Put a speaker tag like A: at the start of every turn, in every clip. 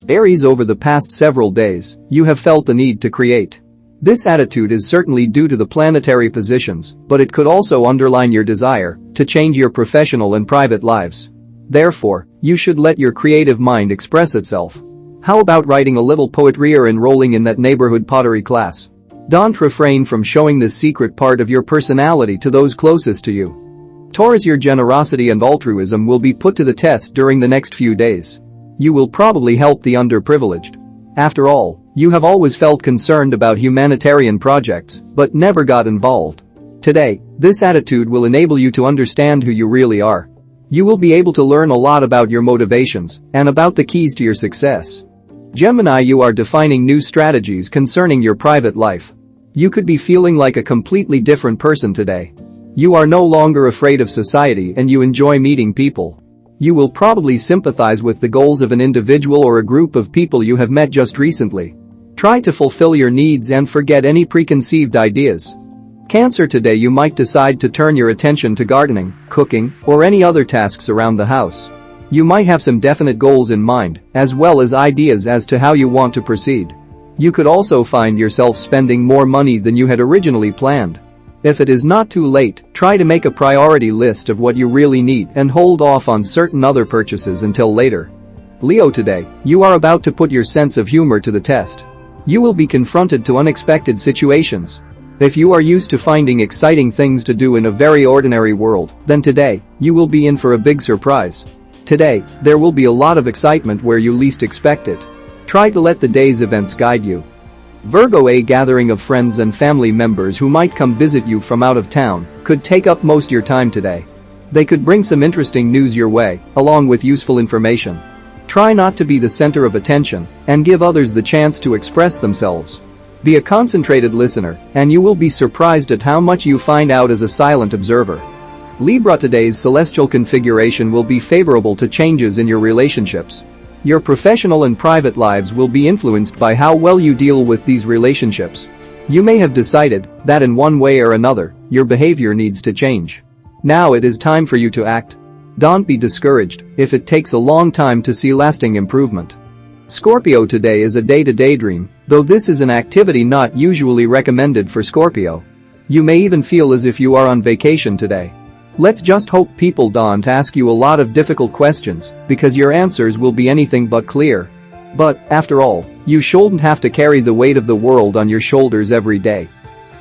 A: Aries, over the past several days, you have felt the need to create. This attitude is certainly due to the planetary positions, but it could also underline your desire to change your professional and private lives. Therefore, you should let your creative mind express itself. How about writing a little poetry or enrolling in that neighborhood pottery class? Don't refrain from showing this secret part of your personality to those closest to you. Taurus, your generosity and altruism will be put to the test during the next few days. You will probably help the underprivileged. After all, you have always felt concerned about humanitarian projects, but never got involved. Today, this attitude will enable you to understand who you really are. You will be able to learn a lot about your motivations and about the keys to your success. Gemini, you are defining new strategies concerning your private life. You could be feeling like a completely different person today. You are no longer afraid of society and you enjoy meeting people. You will probably sympathize with the goals of an individual or a group of people you have met just recently. Try to fulfill your needs and forget any preconceived ideas. Cancer, today you might decide to turn your attention to gardening, cooking, or any other tasks around the house. You might have some definite goals in mind, as well as ideas as to how you want to proceed. You could also find yourself spending more money than you had originally planned. If it is not too late, try to make a priority list of what you really need and hold off on certain other purchases until later. Leo, today, you are about to put your sense of humor to the test. You will be confronted to unexpected situations. If you are used to finding exciting things to do in a very ordinary world, then today, you will be in for a big surprise. Today, there will be a lot of excitement where you least expect it. Try to let the day's events guide you. Virgo, a gathering of friends and family members who might come visit you from out of town could take up most of your time today. They could bring some interesting news your way, along with useful information. Try not to be the center of attention and give others the chance to express themselves. Be a concentrated listener, and you will be surprised at how much you find out as a silent observer. Libra, today's celestial configuration will be favorable to changes in your relationships. Your professional and private lives will be influenced by how well you deal with these relationships. You may have decided that in one way or another, your behavior needs to change. Now it is time for you to act. Don't be discouraged if it takes a long time to see lasting improvement. Scorpio, today is a day to daydream, though this is an activity not usually recommended for Scorpio. You may even feel as if you are on vacation today. Let's just hope people don't ask you a lot of difficult questions, because your answers will be anything but clear. But, after all, you shouldn't have to carry the weight of the world on your shoulders every day.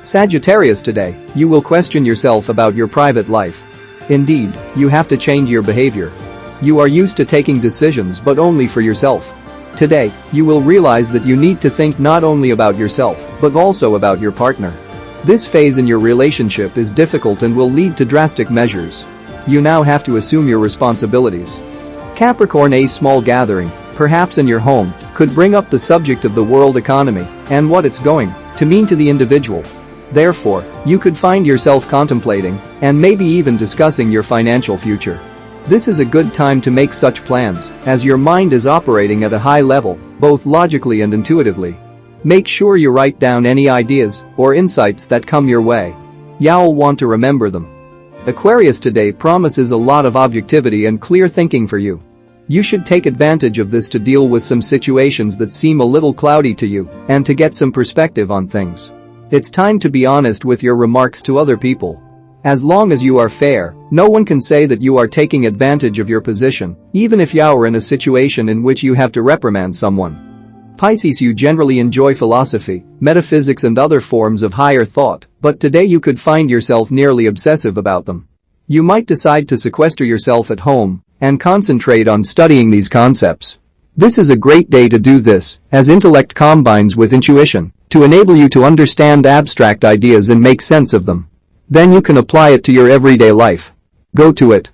A: Sagittarius, today, you will question yourself about your private life. Indeed, you have to change your behavior. You are used to taking decisions but only for yourself. Today, you will realize that you need to think not only about yourself, but also about your partner. This phase in your relationship is difficult and will lead to drastic measures. You now have to assume your responsibilities. Capricorn, a small gathering, perhaps in your home, could bring up the subject of the world economy and what it's going to mean to the individual. Therefore, you could find yourself contemplating and maybe even discussing your financial future. This is a good time to make such plans, as your mind is operating at a high level, both logically and intuitively. Make sure you write down any ideas or insights that come your way. You'll want to remember them. Aquarius, today promises a lot of objectivity and clear thinking for you. You should take advantage of this to deal with some situations that seem a little cloudy to you and to get some perspective on things. It's time to be honest with your remarks to other people. As long as you are fair, no one can say that you are taking advantage of your position, even if you are in a situation in which you have to reprimand someone. Pisces, you generally enjoy philosophy, metaphysics and other forms of higher thought, but today you could find yourself nearly obsessive about them. You might decide to sequester yourself at home and concentrate on studying these concepts. This is a great day to do this, as intellect combines with intuition to enable you to understand abstract ideas and make sense of them. Then you can apply it to your everyday life. Go to it.